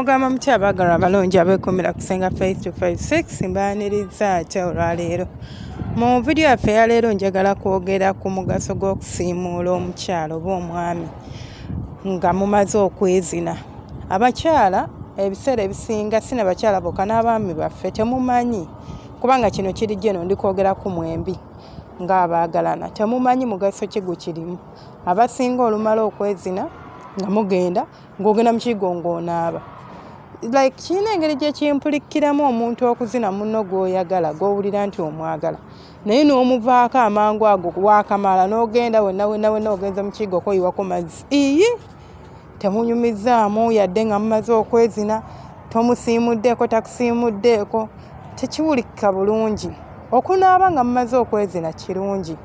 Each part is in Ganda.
Mugamba mutya abaagalwa abalungi abeekuumira kusenga Faith 256 mbaaniriza ate olwaleero. Mu vidiyo yaffe ya leero njagala kwogera ku mugaso gw'okusiimuula omukyala oba omwami nga mumaze okwezina. Abakyala ebiseera ebisinga si n'abakyala bokka n'abaami baffe temumanyi, kubanga kino kiri gye ndi kwogeraku mwembi ng'abaagalana. Temumanyi mugaso ki gukirimu. Abasinga olumala okwezina nga mugenda ng'ogenda mu kigo ng'onaaba. Like kirina engeri gye kimpulikkiramu omuntu okuzina munno gw'oyagala gw'owulira nti omwagala, naye n'omuvaako amangu ago waakamala n'ogenda wenna ogenze mu kigo koyiwako mazzi. Temunyumizaamu yadde nga mumaze okwezina, tomusiimuddeeko takusiimuddeeko, tekiwulikika bulungi. Okunaaba nga mumaze okwezina kirungi.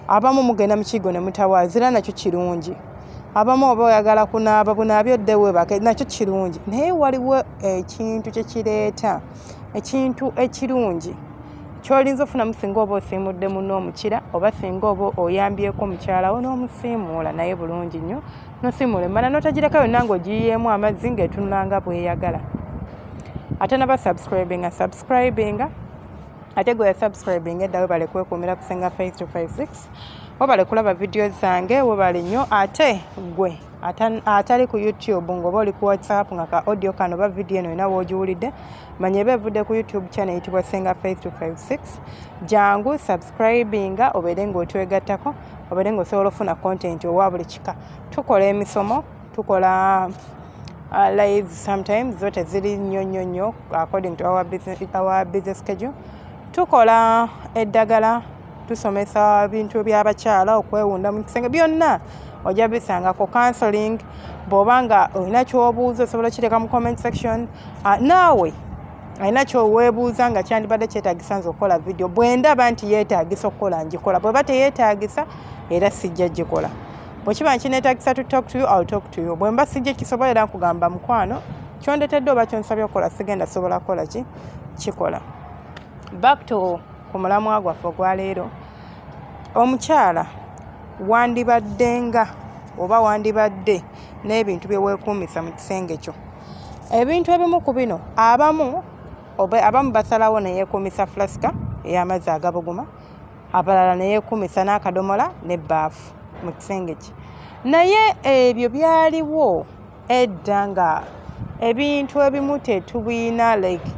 Abamu mugenda mu kigo ne mutawaazira, nakyo kirungi. Abamu oba oyagala kunaaba bunaabyo odde weebake, nakyo kirungi. Naye waliwo ekintu kye kireeta, ekintu ekirungi ky'olinza ofunamu singa oba osiimudde munno omukira oba singa oba oyambyeko mukyala wo n'omusiimuula naye bulungi nnyo. N'osiimuula emmala n'otagireka yonna ng'ogiyiyeemu amazzi ng'etunula nga bw'eyagala. Ate subscribinga ate gwe yasubscribinga edda webale kwekuumira kusenga Faith 256. Webale kulaba vidiyo zange, webale nnyo. Ate gwe atali ku YouTube ng'oba oli ku WhatsApp nga ka audio kano oba vidiyo eno yonna w'ogiwulidde, manya eba evudde ku YouTube channel eyitibwa Senga Faith 256. Jangu subscribinga obeere ng'otwegattako, obeere ng'osobola ofuna content owa buli kika. Tukola emisomo, tukola lives sometimes, zo teziri nnyo according to our busy schedule. Tukola eddagala, tusomesa bintu by'abakyala, okwewunda mu kisenge, byonna ojja bisanga ku counseling. Bw'oba nga olina ky'obuuza osobola kireka mu comment section. Naawe alina ky'oweebuuza nga kyandibadde kyetaagisa nze okukola vidiyo, bwe ndaba nti yeetaagisa okukola ngikola, bw'eba teyeetaagisa era sijja gikola. Bwe kiba kineetaagisa to talk to you, I'll talk to you. Bwe mba sijja kisobolera nkugamba mukwano kyondetedde oba kyonsabye okukola sigenda sobola kukola kikola. Back to ku mulamwa gwaffe ogwa leero. Omukyala wandibaddenga oba wandibadde n'ebintu bye weekuumisa mu kisenge kyo. Ebintu ebimu ku bino abamu basalawo ne yeekuumisa flasika ey'amazzi agabuguma, abalala ne yeekuumisa n'akadomola n'ebbaafu mu kisenge kye. Naye ebyo byaliwo edda nga ebintu ebimu tetubiina, like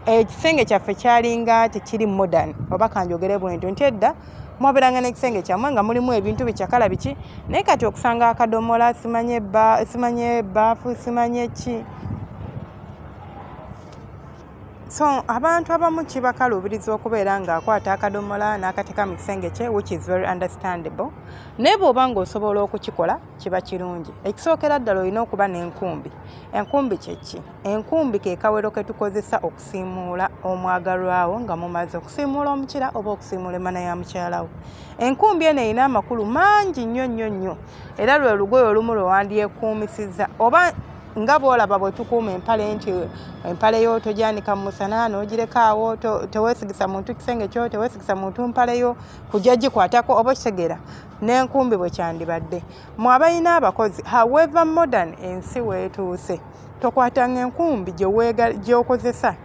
ekisenge kyaffe kyalinga tekiri modern, oba kanjogere bwentyo nti edda mwabeeranga n'ekisenge kyammwe nga mulimu ebintu bikyakala biki, naye kati okusanga akadomola, simanye ebbaafu, simanye ki. So abantu abamu kibakaluubiriza okubeera ng'akwata akadomola n'akateeka mu kisenge kye, which is very understandable. Naye bw'oba ng'osobola okukikola kiba kirungi. Ekisookera ddala olina okuba n'enkumbi. Enkumbi kye ki? Enkumbi ke kawero ke tukozesa okusiimuula omwagalwawo nga mumaze okusiimuula omukira oba okusiimuula emmana ya mukyala wo. Enkumbi eno erina amakulu mangi nnyo era lwe lugoye olumu lwe wandyeekuumisizza, oba nga bw'olaba bwe tukuuma empale nti empale yo togyanika mu musana n'ogireka awo, teweesigisa muntu kisenge kyo, teweesigisa muntu mpale yo kujja gikwatako, oba kitegeera. N'enkumbi bwe kyandibadde. Mu abalina abakozi, however modern ensi weetuuse, tokwatanga enkumbi gy'okozesa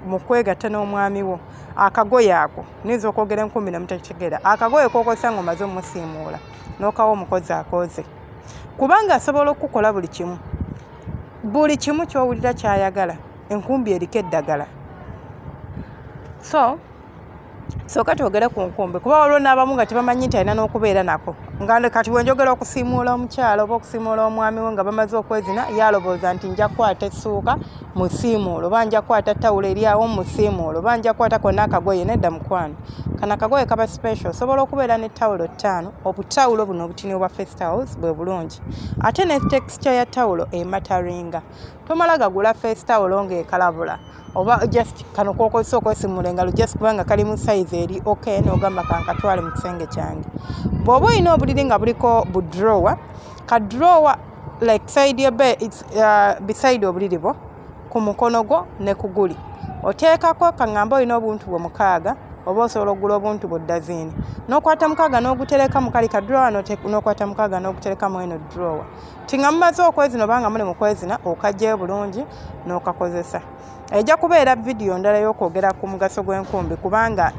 mu kwegatta n'omwami wo. Akagoye ako niyinza okwogera enkumbi ne mutakitegeera. Akagoye k'okozesa ng'omaze omusiimuula n'okawa omukozi akoze, kubanga asobola okukola buli kimu. Buli kimu ky'owulira ky'ayagala, enkumbi eriko eddagala. So kati ogere ku nkumbi, kuba waliwo n'abamu nga tebamanyi nti alina n'okubeera nako. Nga kati bwe njogera okusiimuula omukyala oba okusiimuula omwami we nga bamaze okwezina, yalowooza nti nja kukwata essuuka musiimuula, oba nja kukwata ttawulo eri awo musiimuula, oba nja kukwata konna akagoye. Nedda mukwano, kano akagoye kaba special. Osobola okubeera ne ttawulo 5. Obutawulo buno obutini obwa First House bwe bulungi. Ate ne texture ya ttawulo emataringa. Tomala gagula First House ng'ekalabula, oba just kano k'okozesa okwesiimuula engalo just kubanga kali mu size eri okay n'ogamba kankatwale mu kisenge kyange. Bw'oba olina obuliri nga buliko budrowa, ka drowa like side ya bed, it's beside obuliri bwo, ku mukono gwo ne ku guli oteekako kaŋŋamba olina obuntu bwe 6 oba osobola okugula obuntu buddazini n'okwata mukaaga n'ogutereka mu kali ka drawer n'okwata mukaaga n'ogutereka mu eno drawer tinga mumaze okwezina obanga muli mu kwezina okajjayo bulungi n'okakozesa. Ejja kubeera vidiyo ndala y'okwogera ku mugaso gw'enkumbi kubanga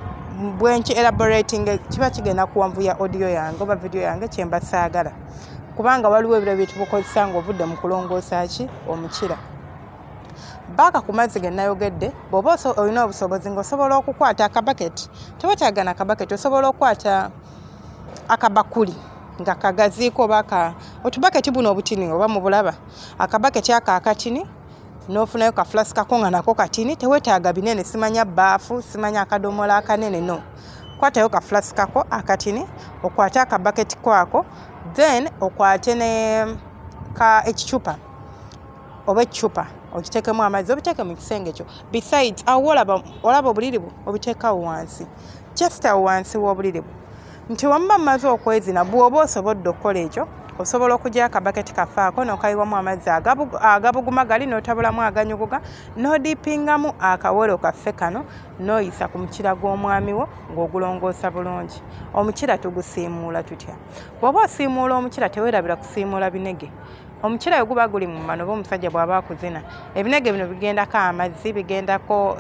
bwenki elaborating kiba kigenda kuwanvuya audio yange oba vidiyo yange kyemba saagala kubanga waliwo ebiro byetubukozesa ng'ovudde mu kulongoosa ki omukira. Baaka ku mazzi ge nayogedde bw'oba olina obusobozi ng'osobola okukwata akabaketi tewetaagana akabaketi osobola okukwata akabakuli nga kagaziiko oba otubaketi buno obutini oba mu bulaba akabaketi ako akatini n'ofunayo ka flask kako nga nako katini tewetaaga binene simanya baafu simanya akadomola akanene no kwatayo ka flask kako akatini okwate akabaketi kwako then okwate ne ka ekicupa oba ekicupa okiteekemu amazzi obiteeke mu kisenge kyo besides awo olaba obuliri bwo obiteekawo wansi just awo wansi w'obuliri bwo nti wamma mmaze okwezina bw'oba osobodde okukola ekyo osobola okugya akabaketi kaffaako n'okayiwamu amazzi agabuguma gali n'otabulamu aganyuguga n'odiipingamu akawero kaffe kano n'oyisa ku mukira gw'omwami wo ng'ogulongoosa bulungi. Omukira tugusiimuula tutya? Bw'oba osiimuula omukira teweerabira kusiimuula binege. Omukira we guba guli mu mano oba omusajja bw'aba akuzina ebinege bino bigendako amazzi bigendako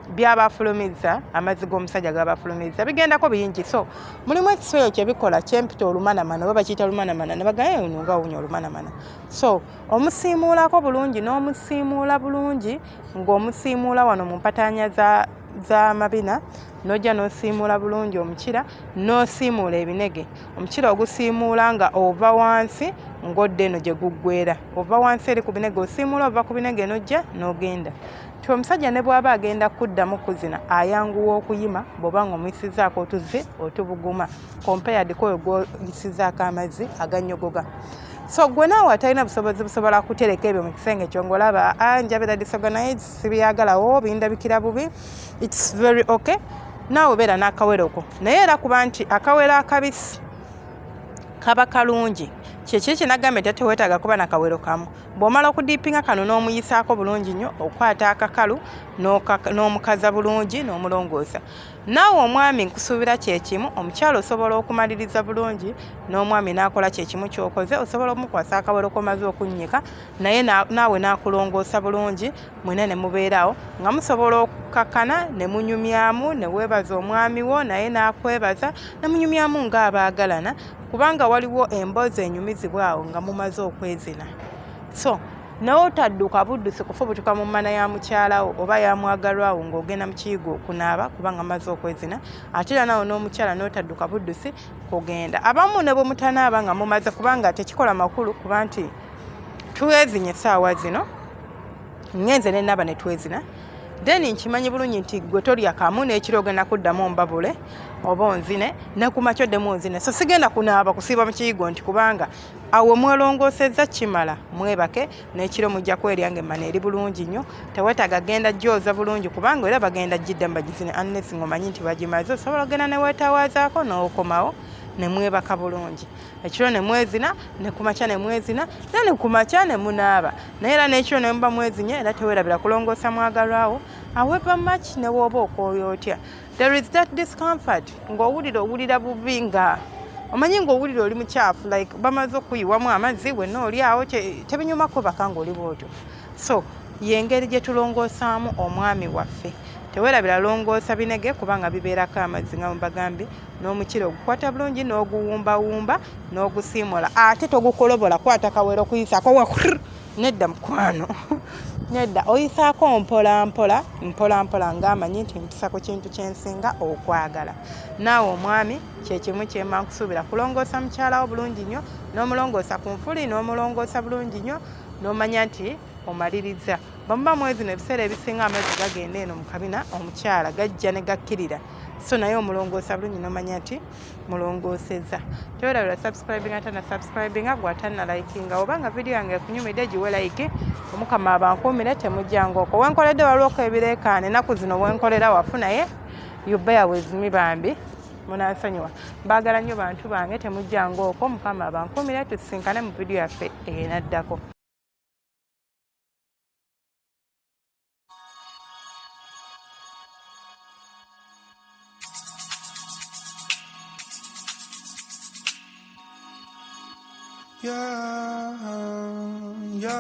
byabafulumiza amazzi g'omusajja gabafulumiza bigendako bingi so mulimu ekisoyo kyebikola kyempita olumanamana oba bakiyita olumanamana nebagaye ono nga wunya olumanamana so omusiimuulako bulungi n'omusiimuula bulungi ng'omusiimuula wano mu mpataanya za mabina n'ojja n'osiimuula bulungi omukira n'osiimuula ebinege omukira ogusiimuula nga ova wansi ng'odda eno gye guggweera ova wansi eri ku binege osiimuula ova ku binege n'ojja n'ogenda. Omusajja ne bw'aba agenda kuddamu kuzina ayanguwa okuyima bw'oba ng'omuyisizaako otuzzi otubuguma compared k'oyo gw'oyisizaako amazzi aganyogoga. So gwe naawe atalina busobozi busobola kutereka ebyo mu kisenge kyo ng'olaba njabira disorganized sibyagalawo bindabikira bubi it's very okay naawe beera n'akaweroko naye era kuba nti akawero akabisi kaba kalungi kyekiri kinagambe teweetaaga kuba nakawero kamu bw'omala okudiipinga kano n'omuyisaako bulungi nnyo okwata akakalu n'omukaza bulungi n'omulongoosa naawe omwami nkusuubira kyekimu omukyalo osobola okumaliriza bulungi n'omwami n'akola kyekimu ky'okoze osobola okumukwasa akawero komaze okunnyika naye naawe n'akulongoosa bulungi mwena ne mubeerawo nga musobola okukakkana ne munyumyamu ne weebaza omwami wo naye n'akwebaza ne munyumyamu ng'abaagalana kubanga waliwo emboozi enyumizibwawo nga mumaze okwezina so nawe otadduka buddusi kufubutuka mu mmana ya mukyalawo oba ya mwagalwawo ng'ogenda mu kiyigo okunaaba kubanga maze okwezina ate era nawe n'omukyala n'otadduka buddusi kugenda abamu ne bwe mutanaaba nga mumaze kubanga tekikola makulu kuba nti twezinye essaawa zino ngenze ne nnaaba ne twezina then nkimanyi bulungi nti gwe tolya kamu n'ekiro ogenda kuddamu mbabule oba onzine ne ku makyo ddemu onzine so sigenda kunaaba kusiiba mu kiyigo nti kubanga awo mwelongoosezza kimala mwebake n'ekiro mujja kwerya ng'emmana eri bulungi nnyo teweetaaga genda gyoza bulungi kubanga era bagenda gidda mbagizine unless ng'omanyi nti bagimaze osobola ogenda ne weetawaazaako n'okomawo ne mwebaka bulungi ekiro ne mwezina ne ku makya ne mwezina ne ku makya ne munaaba naye era n'ekiro ne muba mwezinye era teweerabira kulongoosa mwagalwawo however much ne wooba okooya otya there is that discomfort ng'owulira bubi nga omanyi ng'owulira oli mukyafu like bamaze okuyiwamu amazzi wenna oli awo tebinyumako baka ng'oli bwotyo so y'engeri gye tulongoosaamu omwami waffe teweerabira longoosa binege kubanga bibeerako amazzi nga mubagambye n'omukira ogukwata bulungi n'oguwumbawumba n'ogusiimula ate togukolobola kwata kawero kuyisaako wakur nedda mukwano nedda oyisaako mpola ng'amanyi nti mpisa ku kintu kyensinga okwagala naawe omwami kyekimu kyemba nkusuubira kulongoosa mukyalawo bulungi nnyo n'omulongoosa ku nfuli n'omulongoosa bulungi nnyo n'omanya nti omaliriza bamuba mwezi n'ebiseera ebisinga amazzi gagenda eno mu kabina omukyala gajja ne gakkirira so naye omulongoosa bulungi n'omanya nti mulongoosezza tewerabira subscribinga tana subscribinga gwatana likinga obanga vidiyo yange ekunyumidde giwe like omukama abankuumire temujjangaoko wenkoledde waliwo ebireekaana ennaku zino wenkolera wafunaye you bear with me bambi munansonyiwa mbaagala nnyo bantu bange temujjangaoko mukama abankuumire tusisinkane mu vidiyo yaffe enaddako. Yeah, yeah.